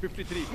53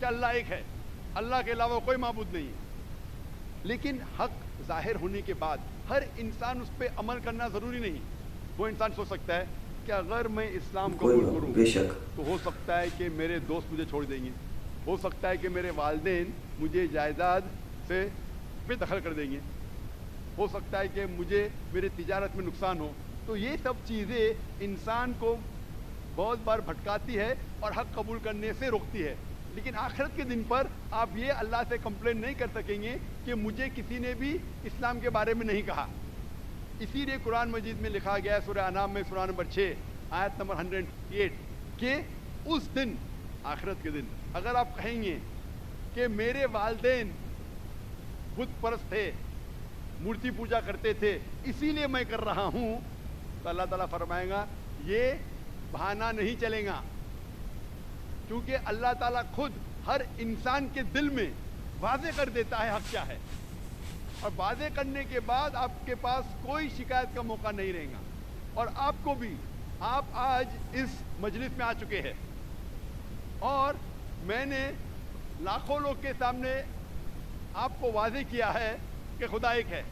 کہ اللہ ایک ہے, اللہ کے علاوہ کوئی معبود نہیں ہے. لیکن حق ظاہر ہونے کے بعد ہر انسان اس پہ عمل کرنا ضروری نہیں. وہ انسان سوچ سکتا ہے کہ اگر میں اسلام قبول کروں بے شک تو ہو سکتا ہے کہ میرے دوست مجھے چھوڑ دیں گے, ہو سکتا ہے کہ میرے والدین مجھے جائیداد سے بے دخل کر دیں گے, ہو سکتا ہے کہ مجھے میرے تجارت میں نقصان ہو. تو یہ سب چیزیں انسان کو بہت بار بھٹکاتی ہے اور حق قبول کرنے سے روکتی ہے. لیکن آخرت کے دن پر آپ یہ اللہ سے کمپلین نہیں کر سکیں گے کہ مجھے کسی نے بھی اسلام کے بارے میں نہیں کہا. اسی لیے قرآن مجید میں لکھا گیا ہے سورہ انعام میں سورہ نمبر 6 آیت نمبر 108 کہ اس دن, آخرت کے دن, اگر آپ کہیں گے کہ میرے والدین بت پرست تھے, مورتی پوجا کرتے تھے, اسی لیے میں کر رہا ہوں, تو اللہ تعالیٰ فرمائے گا یہ بہانہ نہیں چلے گا, کیونکہ اللہ تعالیٰ خود ہر انسان کے دل میں واضح کر دیتا ہے حق کیا ہے, اور واضح کرنے کے بعد آپ کے پاس کوئی شکایت کا موقع نہیں رہے گا. اور آپ کو بھی, آپ آج اس مجلس میں آ چکے ہیں اور میں نے لاکھوں لوگ کے سامنے آپ کو واضح کیا ہے کہ خدا ایک ہے,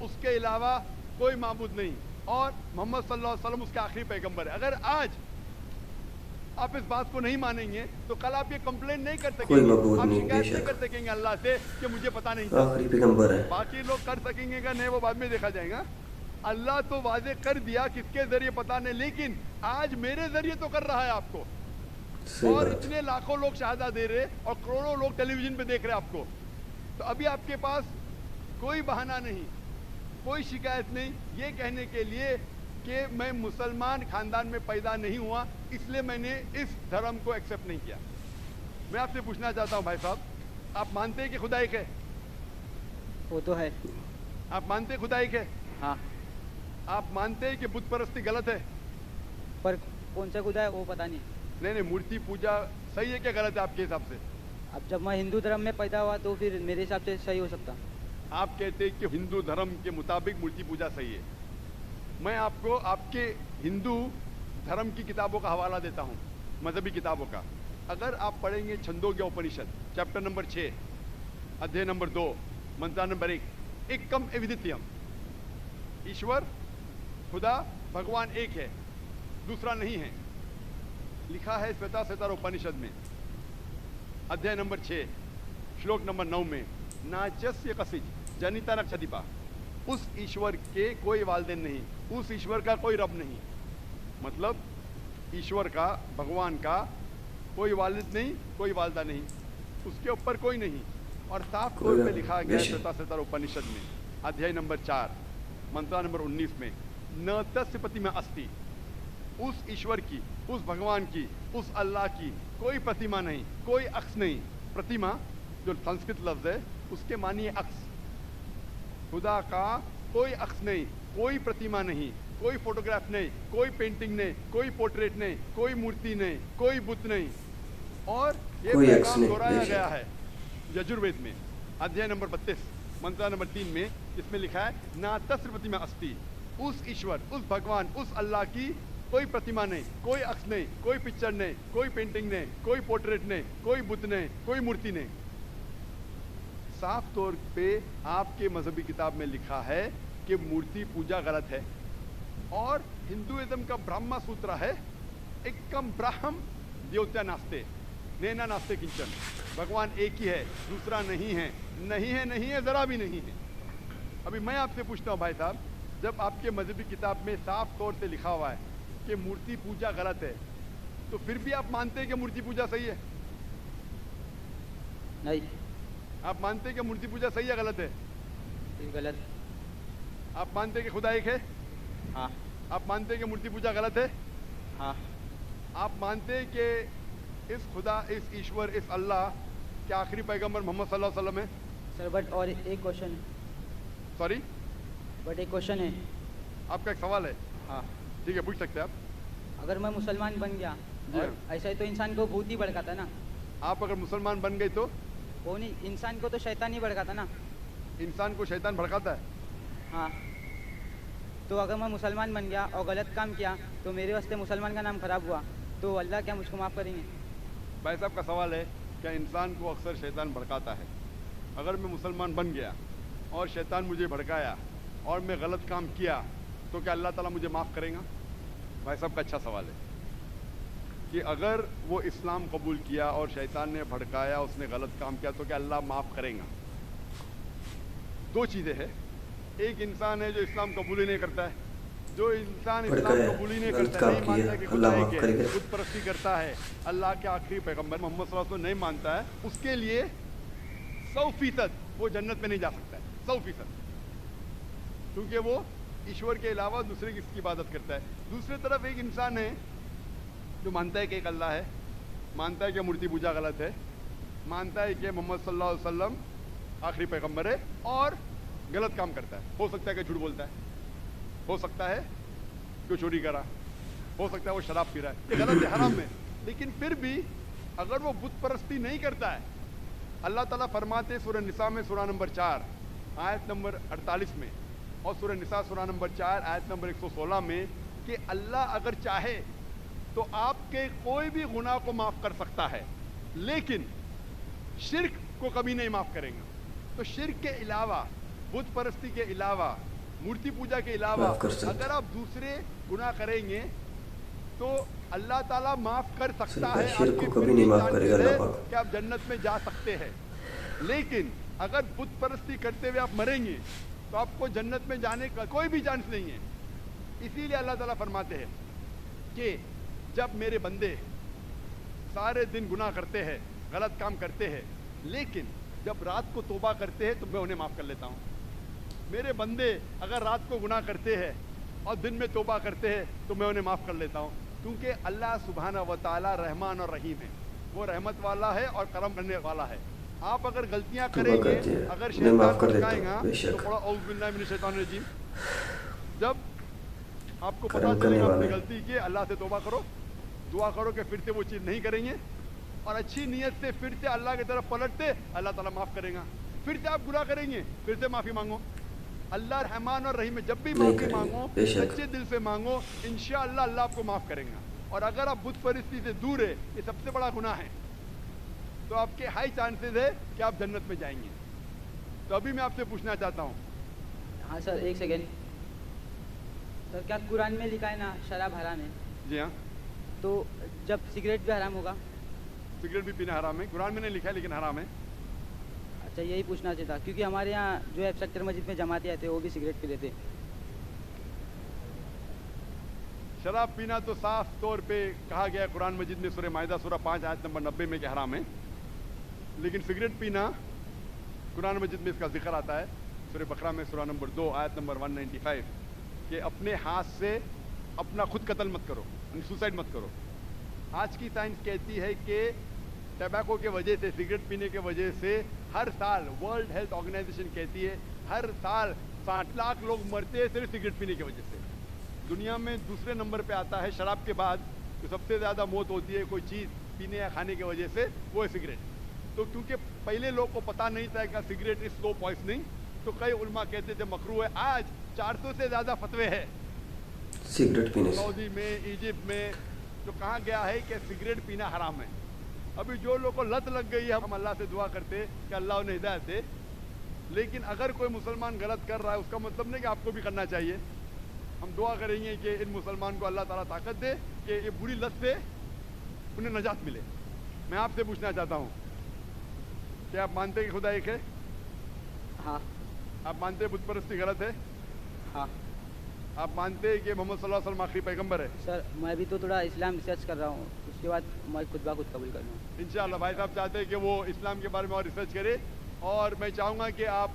اس کے علاوہ کوئی معبود نہیں, اور محمد صلی اللہ علیہ وسلم اس کے آخری پیغمبر ہے. اگر آج آپ اس بات کو نہیں مانیں گے تو کل آپ یہ کمپلین نہیں کر سکیں گے, آپ شکایت نہیں کر سکیں گے اللہ سے کہ مجھے پتا نہیں تھا. آخری پیغمبر ہے. باقی لوگ کر سکیں گے کہ نہیں, وہ بعد میں دیکھا جائے گا. اللہ تو واضح کر دیا کس کے ذریعے پتا نہیں, لیکن آج میرے ذریعے تو کر رہا ہے آپ کو, اور اتنے لاکھوں لوگ شہادہ دے رہے اور کروڑوں لوگ ٹیلی ویژن پہ دیکھ رہے آپ کو. تو ابھی آپ کے پاس کوئی بہانہ نہیں, کوئی شکایت نہیں یہ کہنے کے لیے کہ میں مسلمان خاندان میں پیدا نہیں ہوا اس لیے میں نے اس دھرم کو ایکسیپٹ نہیں کیا. میں آپ سے پوچھنا چاہتا ہوں بھائی صاحب, آپ مانتے ہیں کہ خدا ایک ہے؟ وہ تو ہے. آپ مانتے ہیں خدا ایک ہے؟ ہاں. آپ مانتے ہیں کہ بت پرستی غلط ہے؟ پر کون سا خدا ہے وہ پتہ نہیں. نہیں, مورتی پوجا صحیح ہے کیا غلط ہے آپ کے حساب سے؟ اب جب میں ہندو دھرم میں پیدا ہوا تو پھر میرے حساب سے صحیح ہو سکتا. آپ کہتے ہیں کہ ہندو دھرم کے مطابق مورتی پوجا صحیح ہے. میں آپ کو آپ کے ہندو دھرم کی کتابوں کا حوالہ دیتا ہوں, مذہبی کتابوں کا. اگر آپ پڑھیں گے چھندوگیہ اپنشد چیپٹر نمبر 6 ادھیے نمبر 2 منتر نمبر 1, ایکم ایودتیم, ایشور خدا بھگوان ایک ہے, دوسرا نہیں ہے. لکھا ہے سویتا سیتار اپنشد میں ادھیے نمبر 6 شلوک نمبر 9 میں, ناچسیہ کسج جنیتا نکشدیپا, اس ایشور کے کوئی والدین نہیں, اس ایشور کا کوئی رب نہیں. مطلب ایشور کا, بھگوان کا کوئی والد نہیں, کوئی والدہ نہیں, اس کے اوپر کوئی نہیں. اور صاف طور پہ لکھا گیا سویتا سیتار اپنشد میں ادھیائے نمبر 4 منتر نمبر 19 میں, ن تسیہ پرتیما استی, اس ایشور کی, اس بھگوان کی, اس اللہ کی کوئی پرتیما نہیں, کوئی عکس نہیں. پرتیما جو سنسکرت لفظ ہے اس کے معنی ہے عکس. خدا کا کوئی عکس نہیں, کوئی پرتیما نہیں, کوئی فوٹوگراف نہیں, کوئی پینٹنگ نہیں, کوئی پورٹریٹ نہیں, کوئی مورتی نہیں, کوئی بت نہیں. اور یہ پیغام دہرایا گیا ہے یجروید میں ادھیائے نمبر 32 منتر نمبر 3 میں, جس میں لکھا ہے نا تسر پرتیما استی, اس ایشور, اس بھگوان, اس اللہ کی کوئی پرتیما نہیں, کوئی عکس نہیں, کوئی پکچر نہیں, کوئی پینٹنگ نہیں, کوئی پورٹریٹ نہیں, کوئی بت نہیں, کوئی مورتی نہیں. صاف طور پہ آپ کے مذہبی کتاب میں لکھا ہے کہ مورتی پوجا غلط ہے. اور ہندوازم کا برہما سوترا ہے, ایکم براہم دیوتیا ناستے نینا ناستے کنچن, بھگوان ایک ہی ہے, دوسرا نہیں ہے, نہیں ہے, نہیں ہے, ذرا بھی نہیں ہے. ابھی میں آپ سے پوچھتا ہوں بھائی صاحب, جب آپ کے مذہبی کتاب میں صاف طور سے لکھا ہوا ہے کہ مورتی پوجا غلط ہے, تو پھر بھی آپ مانتے ہیں کہ مورتی پوجا صحیح ہے؟ نہیں. آپ مانتے ہیں کہ مورتی پوجا صحیح ہے غلط ہے؟ غلط. آپ مانتے ہیں کہ خدا ایک ہے؟ ہاں. آپ مانتے ہیں کہ مورتی پوجا غلط ہے؟ ہاں. آپ مانتے ہیں کہ اس خدا, اس ایشور, اس اللہ کے آخری پیغمبر محمد صلی اللہ علیہ وسلم ہے؟ سر بٹ اور ایک کوشچن ہے. سوری, بٹ ایک کوشچن ہے. آپ کا ایک سوال ہے؟ ہاں. ٹھیک ہے, پوچھ سکتے ہیں آپ. اگر میں مسلمان بن گیا جی اور ایسا ہی تو انسان کو بھوت ہی بھڑکاتا نا. آپ اگر مسلمان بن گئے تو وہ نہیں, انسان کو تو شیطان ہی بھڑکاتا نا. انسان کو شیطان بھڑکاتا ہے. ہاں. تو اگر میں مسلمان بن گیا اور غلط کام کیا تو میرے واسطے مسلمان کا نام خراب ہوا, تو اللہ کیا مجھ کو معاف کریں گے؟ بھائی صاحب کا سوال ہے کہ انسان کو اکثر شیطان بھڑکاتا ہے. اگر میں مسلمان بن گیا اور شیطان مجھے بھڑکایا اور میں غلط کام کیا تو کیا اللہ تعالیٰ مجھے معاف کرے گا؟ بھائی صاحب کا اچھا سوال ہے کہ اگر وہ اسلام قبول کیا اور شیطان نے بھڑکایا, اس نے غلط کام کیا, تو کیا اللہ معاف کرے گا؟ دو چیزیں ہیں. ایک انسان ہے جو اسلام قبول ہی نہیں کرتا ہے, جو انسان اسلام قبول ہی نہیں کرتا ہے, نہیں مانتا ہے کہ خدا ایک ہے, بت پرستی کرتا ہے, اللہ کے آخری پیغمبر محمد صلی اللہ علیہ وسلم نہیں مانتا ہے, اس کے لیے 100% وہ جنت میں نہیں جا سکتا ہے, 100%, کیونکہ وہ ایشور کے علاوہ دوسرے کس کی عبادت کرتا ہے. دوسری طرف ایک انسان ہے جو مانتا ہے کہ ایک اللہ ہے, مانتا ہے کہ مورتی پوجا غلط ہے, مانتا ہے کہ محمد صلی اللہ علیہ وسلم آخری پیغمبر ہے, اور غلط کام کرتا ہے. ہو سکتا ہے کہ جھوٹ بولتا ہے, ہو سکتا ہے کہ چوری کرا, ہو سکتا ہے وہ شراب پی رہا ہے, یہ غلط ہے, حرام ہے. لیکن پھر بھی اگر وہ بت پرستی نہیں کرتا ہے, اللہ تعالیٰ فرماتے ہیں سورہ نساء میں سورہ نمبر 4 آیت نمبر 48 میں, اور سورہ نساء سورہ نمبر 4 آیت نمبر 116 میں, کہ اللہ اگر چاہے تو آپ کے کوئی بھی گناہ کو معاف کر سکتا ہے, لیکن شرک کو کبھی نہیں معاف کریں گا. تو شرک کے علاوہ, بت پرستی کے علاوہ, مورتی پوجا کے علاوہ اگر آپ دوسرے گناہ کریں گے تو اللہ تعالیٰ معاف کر سکتا ہے, شرک کو کبھی نہیں معاف کرے گا اللہ پاک, کہ آپ جنت میں جا سکتے ہیں. لیکن اگر بت پرستی کرتے ہوئے آپ مریں گے تو آپ کو جنت میں جانے کا کوئی بھی چانس نہیں ہے. اسی لیے اللہ تعالیٰ فرماتے ہیں کہ جب میرے بندے سارے دن گناہ کرتے ہیں, غلط کام کرتے ہیں, لیکن جب رات کو توبہ کرتے ہیں تو میں انہیں معاف کر لیتا ہوں. میرے بندے اگر رات کو گناہ کرتے ہیں اور دن میں توبہ کرتے ہیں تو میں انہیں معاف کر لیتا ہوں, کیونکہ اللہ سبحانہ و تعالیٰ رحمان اور رحیم ہے, وہ رحمت والا ہے اور کرم کرنے والا ہے. آپ اگر غلطیاں کریں گے, اگر شیطان بھڑکائے گا تو پڑھو اعوذ باللہ من الشیطان الرجیم, جب آپ کو پتہ چلے گا آپ نے غلطی کی, اللہ سے توبہ کرو, دعا کرو کہ پھر سے وہ چیز نہیں کریں گے, اور اچھی نیت سے پھر سے اللہ کی طرف پلٹتے, اللہ تعالیٰ معاف کرے گا. پھر سے آپ گناہ کریں گے, پھر سے معافی مانگو. اللہ رحمان اور رحیم ہے, جب بھی معافی مانگو سچے دل سے مانگو, انشاءاللہ اللہ آپ کو معاف کرے گا. اور اگر آپ بت پرستی سے دور ہے, یہ سب سے بڑا گناہ ہے, تو آپ کے ہائی چانسز ہے کہ آپ جنت میں جائیں گے. تو ابھی میں آپ سے پوچھنا چاہتا ہوں. ہاں سر, ایک سیکنڈ سر, کیا قرآن میں لکھا ہے نا شراب حرام ہے؟ جی ہاں. تو جب سگریٹ بھی حرام ہوگا؟ سگریٹ بھی پینا حرام ہے, قرآن میں نہیں لکھا ہے لیکن حرام ہے. اچھا, یہی پوچھنا چاہتا, کیونکہ ہمارے یہاں جو ہے سیکٹر مسجد میں جماعتیں آتے ہیں وہ بھی سگریٹ پی لیتے. شراب پینا تو صاف طور پہ کہا گیا ہے قرآن مجید میں سورہ مائدہ سورہ 5 آیت نمبر 90 میں کہ حرام ہے. لیکن سگریٹ پینا قرآن مجید میں اس کا ذکر آتا ہے سورہ بقرہ میں سورہ نمبر 2 آیت نمبر 195, کہ اپنے ہاتھ سے اپنا خود قتل مت کرو, سوسائڈ مت کرو. آج کی سائنس کہتی ہے کہ ٹبیکو کے وجہ سے, سگریٹ پینے کے وجہ سے ہر سال ورلڈ ہیلتھ آرگنائزیشن کہتی ہے ہر سال 60 لاکھ لوگ مرتے ہیں صرف سگریٹ پینے کی وجہ سے. دنیا میں دوسرے نمبر پہ آتا ہے شراب کے بعد, جو سب سے زیادہ موت ہوتی ہے کوئی چیز پینے یا کھانے کی وجہ سے, وہ ہے سگریٹ. تو کیونکہ پہلے لوگ کو پتہ نہیں تھا کہ سگریٹ از سلو پوائزننگ, تو کئی علماء کہتے تھے مکروہ ہے. آج 400 سے زیادہ فتوے ہیں سگریٹ پینے سے, سعودی میں, ایجپٹ میں, جو کہا گیا ہے کہ سگریٹ پینا حرام ہے. ابھی جو لوگ کو لت لگ گئی ہے, ہم اللہ سے دعا کرتے کہ اللہ انہیں ہدایت دے. لیکن اگر کوئی مسلمان غلط کر رہا ہے, اس کا مطلب نہیں کہ آپ کو بھی کرنا چاہیے. ہم دعا کریں گے کہ ان مسلمان کو اللہ تعالیٰ طاقت دے کہ یہ بری لت سے انہیں نجات ملے. میں آپ سے پوچھنا چاہتا ہوں, کیا آپ مانتے ہیں کہ خدا ایک ہے؟ ہاں. آپ مانتے ہیں بت پرستی غلط ہے؟ ہاں. آپ مانتے ہیں کہ محمد صلی اللہ علیہ وسلم آخری پیغمبر ہے؟ سر, میں بھی تو تھوڑا اسلام ریسرچ کر رہا ہوں, اس کے بعد میں خود بخود قبول کر لوں. انشاءاللہ بھائی صاحب چاہتے ہیں کہ وہ اسلام کے بارے میں اور ریسرچ کرے, اور میں چاہوں گا کہ آپ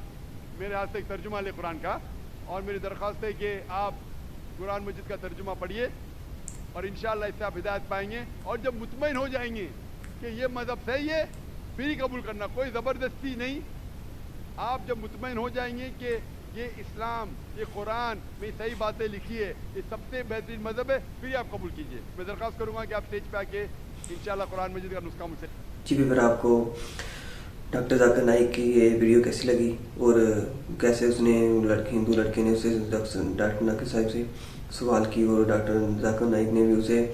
میرے ہاتھ سے ایک ترجمہ لیں قرآن کا, اور میری درخواست ہے کہ آپ قرآن مجید کا ترجمہ پڑھیے, اور انشاءاللہ اس سے آپ ہدایت پائیں گے. اور جب مطمئن ہو جائیں گے کہ یہ مذہب صحیح ہے, پھر ہی قبول کرنا, کوئی زبردستی نہیں. آپ جب مطمئن ہو جائیں گے کہ یہ اسلام, یہ قرآن میں صحیح باتیں لکھی ہے, یہ سب سے بہترین مذہب ہے, پھر آپ قبول کیجئے. میں درخواست کروں گا کہ آپ اسٹیج پہ آ کے انشاءاللہ قرآن مجید کا نسخہ مجھ سے. جی پھر آپ کو ڈاکٹر ذاکر نائک کی یہ ویڈیو کیسی لگی, اور کیسے اس نے ہندو لڑکے نے اسے ڈاکٹر ناقص صاحب سے سوال کی, اور ڈاکٹر ذاکر نائک نے بھی اسے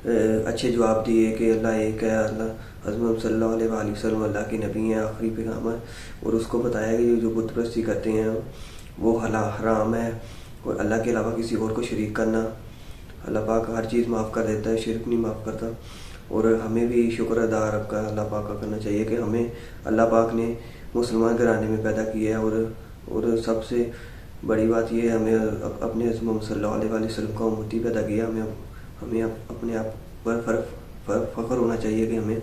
اچھے جواب دیے کہ اللہ ایک ہے، اللہ حضرت محمد صلی اللہ علیہ وسلم اللہ کے نبی ہیں، آخری پیغمبر، اور اس کو بتایا کہ جو بت پرستی کرتے ہیں وہ حرام ہے، اور اللہ کے علاوہ کسی اور کو شریک کرنا، اللہ پاک ہر چیز معاف کر دیتا ہے، شرک نہیں معاف کرتا۔ اور ہمیں بھی شکر ادا رب کا اللہ پاک کا کرنا چاہیے کہ ہمیں اللہ پاک نے مسلمان گھرانے میں پیدا کیا ہے، اور سب سے بڑی بات یہ ہے ہمیں اپنے حضرت محمد صلی اللہ علیہ وسلم کا امتی پیدا کیا۔ ہمیں اپنے آپ پر فخر ہونا چاہیے کہ ہمیں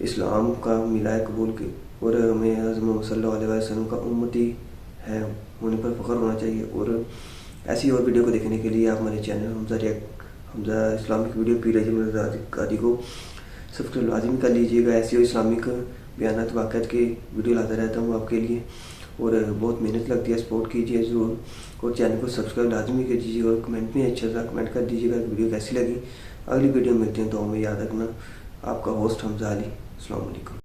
اسلام کا ملا ہے قبول کی، اور ہمیں حضرت محمد صلی اللہ علیہ وسلم کا امتی ہے ہونے پر فخر ہونا چاہیے۔ اور ایسی اور ویڈیو کو دیکھنے کے لیے آپ ہمارے چینل حمزہ اسلامک ویڈیو پیر اجمل قادری کو سبسکرائب لازمی کر لیجیے گا۔ ایسی اور اسلامک بیانات واقعات کے ویڈیو لاتا رہتا ہوں آپ کے لیے، اور بہت محنت لگتی ہے، سپورٹ کیجیے ضرور، اور چینل کو سبسکرائب لازمی کیجیے، اور کمنٹ میں اچھا سا کمنٹ کر دیجیے گا کہ ویڈیو کیسی لگی۔ اگلی ویڈیو ملتے ہیں تو ہمیں یاد رکھنا، آپ کا ہوسٹ حمزہ علی۔ السلام علیکم۔